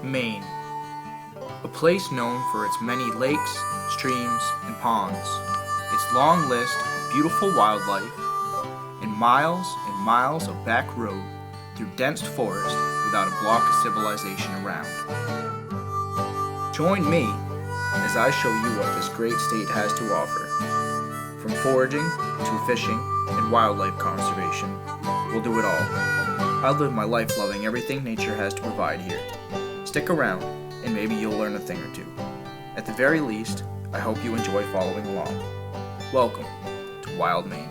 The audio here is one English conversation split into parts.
Maine, a place known for its many lakes, streams, and ponds, its long list of beautiful wildlife, and miles of back road through dense forest without a block of civilization around. Join me as I show you what this great state has to offer. From foraging to fishing and wildlife conservation, we'll do it all. I live my life loving everything nature has to provide here. Stick around, and maybe you'll learn a thing or two. At the very least, I hope you enjoy following along. Welcome to Wild Maine.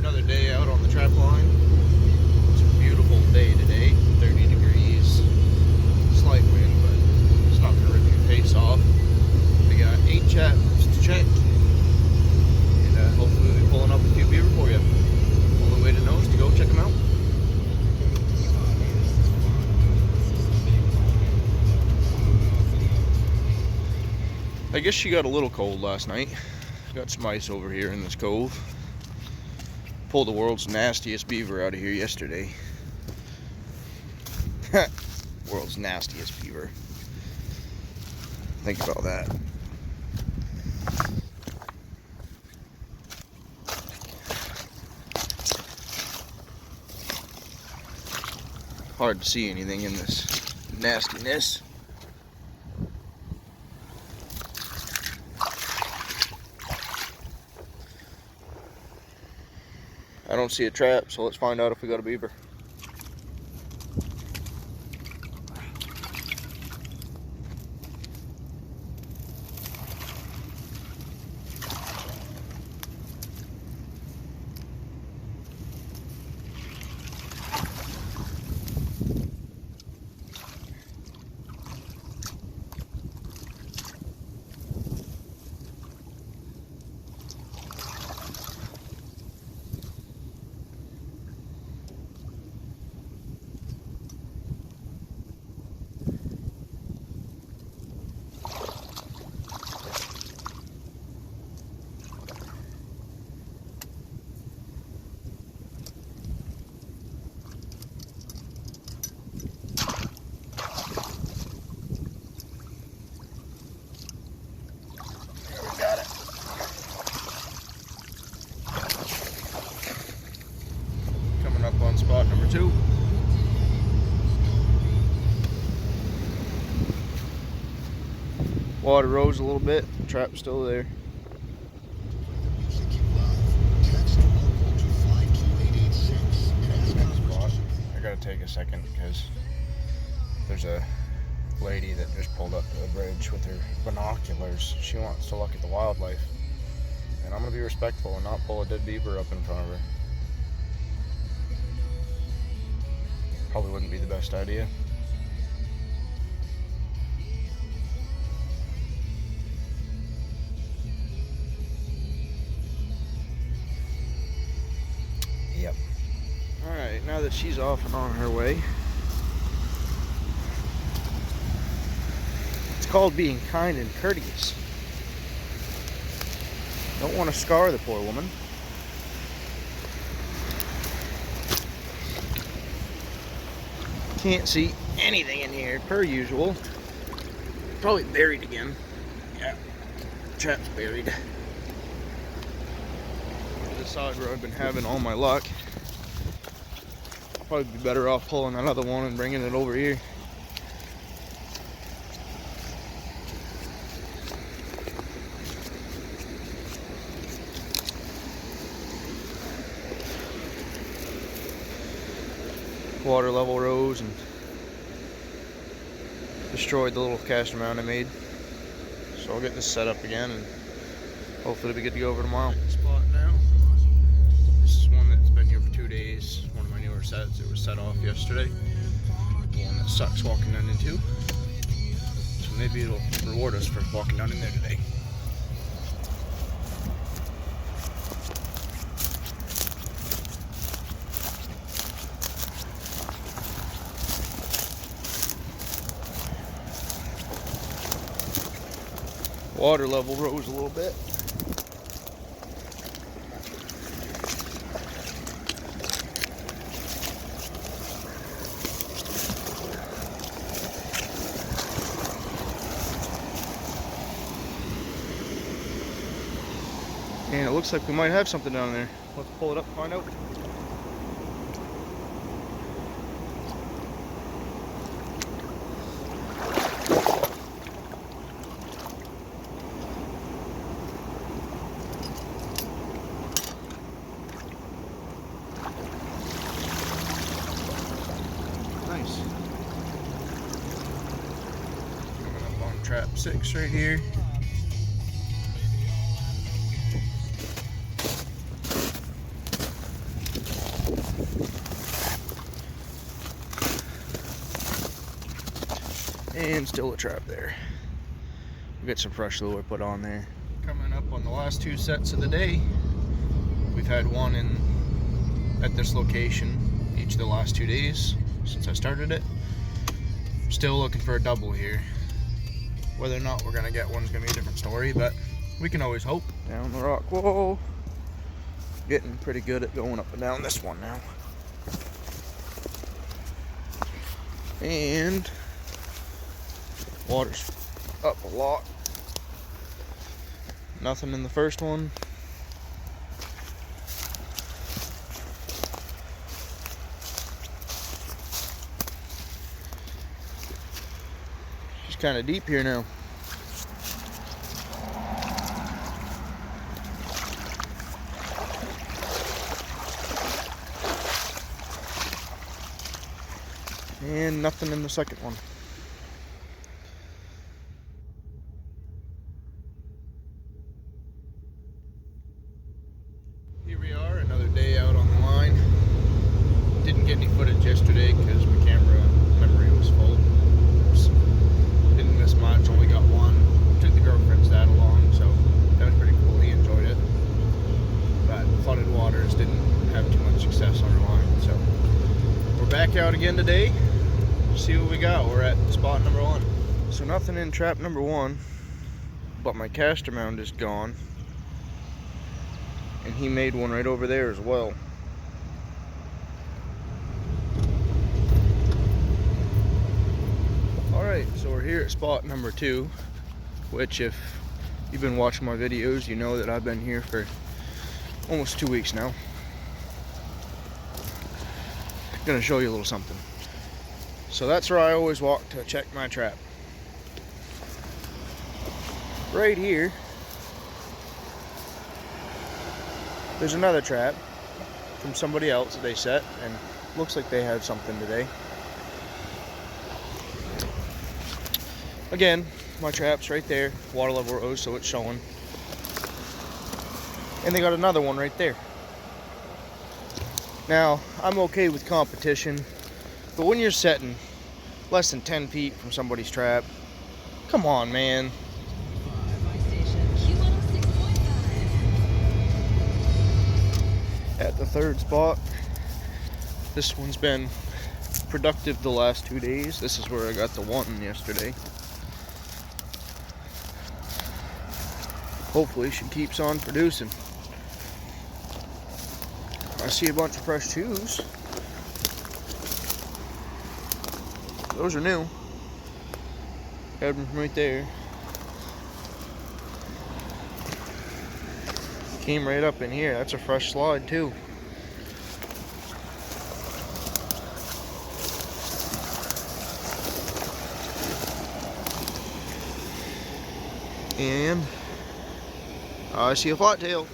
Another day out on the trap line. It's a beautiful day today, 30 degrees, slight wind, but it's not going to rip your face off. We got 8 traps to check, and hopefully we'll be pulling up a few beaver for you. Only way to know is to go check them out. I guess she got a little cold last night. Got some ice over here in this cove. Pulled the world's nastiest beaver out of here yesterday. World's nastiest beaver. Think about that. Hard to see anything in this nastiness. I don't see a trap, so let's find out if we got a beaver. Up on spot number 2. Water rose a little bit, the trap's still there. I gotta take a second because there's a lady that just pulled up to the bridge with her binoculars. She wants to look at the wildlife, and I'm gonna be respectful and not pull a dead beaver up in front of her. Probably wouldn't be the best idea. Yep. Alright, now that she's off and on her way, it's called being kind and courteous. Don't want to scar the poor woman. Can't see anything in here, per usual. Probably buried again. Yeah, trap's buried. This side where I've been having all my luck. Probably be better off pulling another one and bringing it over here. Water level rose and destroyed the little castor mound I made. So I'll get this set up again and hopefully it'll be good to go over tomorrow. Spot now. This is one that's been here for 2 days. One of my newer sets. It was set off yesterday. The one that sucks walking into. So when they maybe it'll reward us for walking down in there today. Water level rose a little bit. And it looks like we might have something down there. Let's pull it up and find out. Nice. Coming up on trap 6 right here. And still a trap there. We'll get some fresh lure put on there. Coming up on the last 2 sets of the day. We've had one at this location each of the last 2 days since I started it. Still looking for a double here. Whether or not we're gonna get one's gonna be a different story, but we can always hope. Down the rock wall. Getting pretty good at going up and down this one now. And water's up a lot. Nothing in the first one. It's kind of deep here now. And nothing in the second one. Here we are, another day out on the line. Didn't get any footage yesterday because my camera memory was full. Didn't miss much, only got one. Took the girlfriend's dad along, so that was pretty cool. He enjoyed it. But flooded waters didn't have too much success on our line, so we're back out again today. See what we got. We're at spot number 1. So nothing in trap number 1, but my caster mound is gone. And he made one right over there as well. Alright, so we're here at spot number 2, which if you've been watching my videos, you know that I've been here for almost 2 weeks now. Gonna show you a little something. So that's where I always walk to check my trap. Right here, there's another trap from somebody else that they set, and looks like they had something today. Again, my trap's right there, water level rose, so it's showing. And they got another one right there. Now, I'm okay with competition, but when you're setting less than 10 feet from somebody's trap, come on, man. At the third spot, this one's been productive the last 2 days. This is where I got the one yesterday. Hopefully she keeps on producing. I see a bunch of fresh chews. Those are new. Had them from right there. Came right up in here. That's a fresh slide too. And I see a flat tail.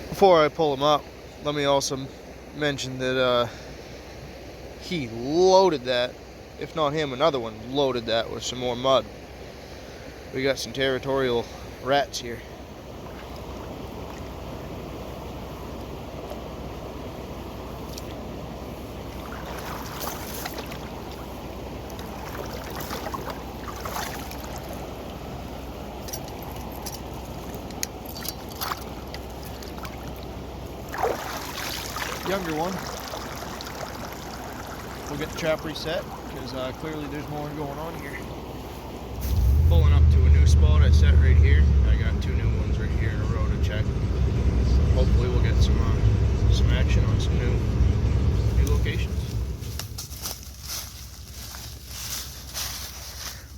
Before I pull him up, let me also mention that he loaded that. If not him, another one loaded that with some more mud. We got some territorial rats here. younger one. We'll get the trap reset because clearly there's more going on here. Pulling up to a new spot I set right here. I got 2 new ones right here in a row to check. Hopefully we'll get some action on some new locations.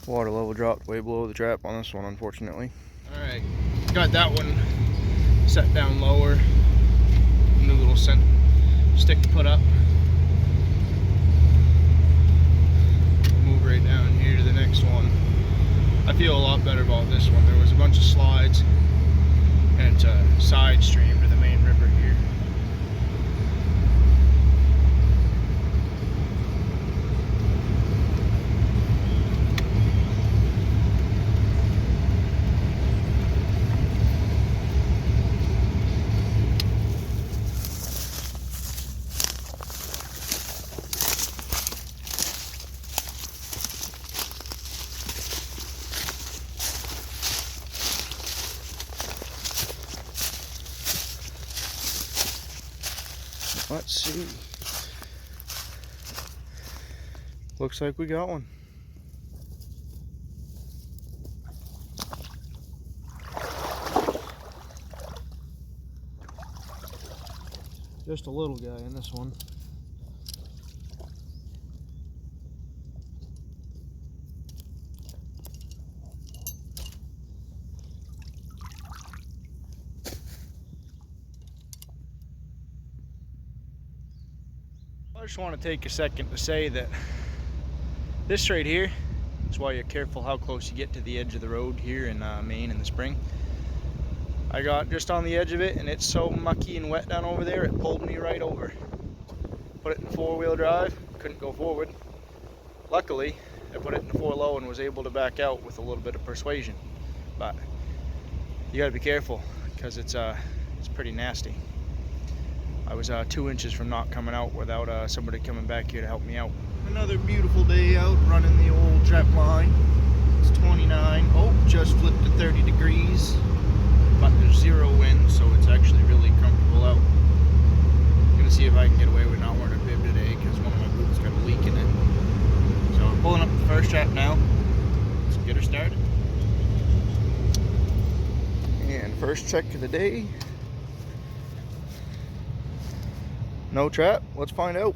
Water level dropped way below the trap on this one, unfortunately. Alright, got that one set down lower. New little stick put up. Move right down here to the next one. I feel a lot better about this one. There was a bunch of slides and it's a side stream to the Maine River here. Let's see. Looks like we got one. Just a little guy in this one. I just want to take a second to say that this right here is why you're careful how close you get to the edge of the road here in Maine in the spring. I got just on the edge of it and it's so mucky and wet down over there, it pulled me right over. Put it in 4-wheel drive, couldn't go forward. Luckily, I put it in 4-low and was able to back out with a little bit of persuasion. But you gotta be careful because it's pretty nasty. I was 2 inches from not coming out without somebody coming back here to help me out. Another beautiful day out running the old trap line. It's 29. Oh, just flipped to 30 degrees. But there's 0 wind, so it's actually really comfortable out. I'm gonna see if I can get away with not wearing a bib today because one of my boots got a leak in it. So we're pulling up the first trap now. Let's get her started. And first check of the day. No trap? Let's find out.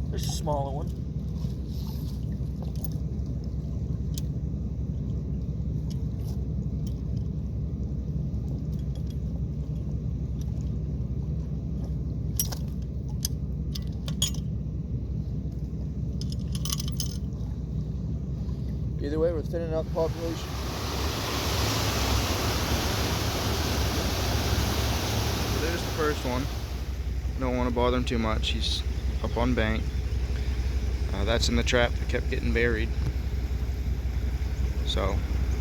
There's a smaller one. Either way, we're thinning out the population. So there's the first one. Don't want to bother him too much. He's up on bank. That's in the trap that kept getting buried. So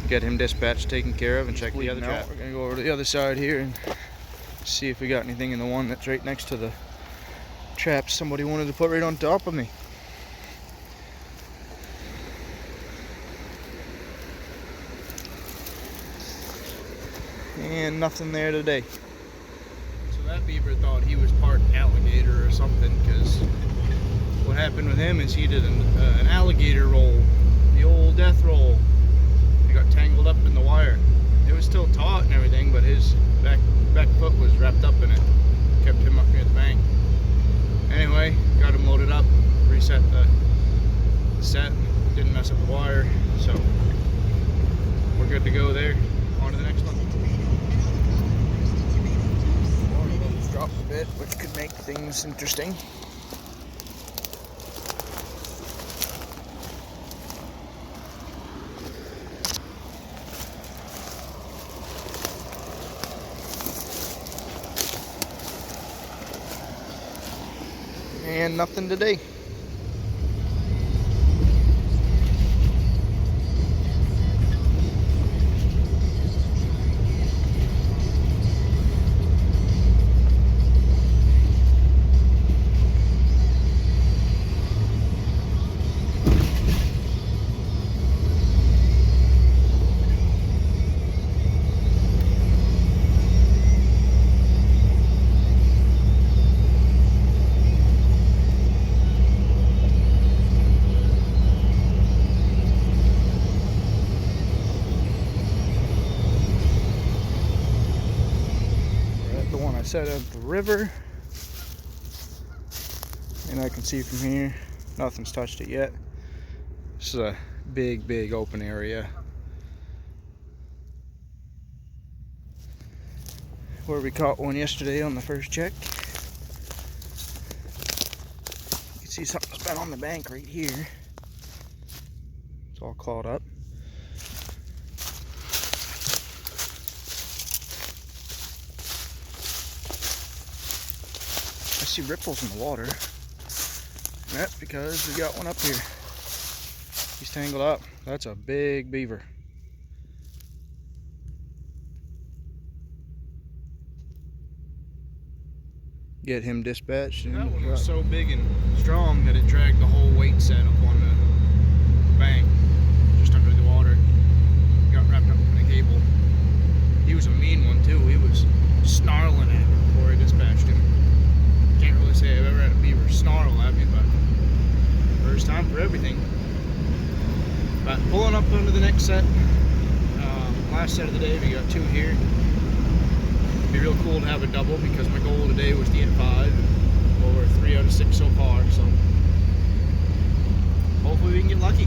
get him dispatched, taken care of, and check the other trap. We're gonna go over to the other side here and see if we got anything in the one that's right next to the trap somebody wanted to put right on top of me. And nothing there today. So that beaver thought he was part alligator or something, because what happened with him is he did an alligator roll, the old death roll. He got tangled up in the wire. It was still taut and everything, but his back foot was wrapped up in it. Kept him up near the bank. Anyway, got him loaded up, reset the set, didn't mess up the wire, so we're good to go there. On to the next one. Drop a bit, which could make things interesting. And nothing today. set of the river, and I can see from here nothing's touched it yet. This is a big open area where we caught one yesterday on the first check. You can see something's been on the bank right here. It's all clawed up. I see ripples in the water, and that's because we got one up here. He's tangled up. That's a big beaver. Get him dispatched. That one was so big and strong that it dragged the whole weight set up on the bank, just under the water. Got wrapped up in a cable. He was a mean one too. He was snarling at me before I dispatched him. Can't really say I've ever had a beaver snarl at me, but first time for everything. But pulling up under the next set, last set of the day, we got 2 here. It'd be real cool to have a double because my goal today was to get 5. Well, we're 3 out of 6 so far, so hopefully we can get lucky.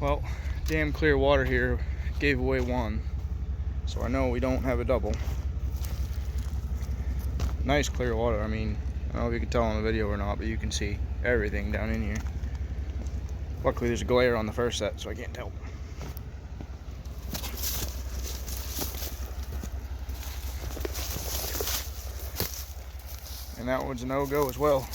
Well, damn clear water here gave away 1, so I know we don't have a double. Nice clear water. I mean, I don't know if you can tell on the video or not, but you can see everything down in here. Luckily there's a glare on the first set, so I can't tell. And that one's a no-go as well.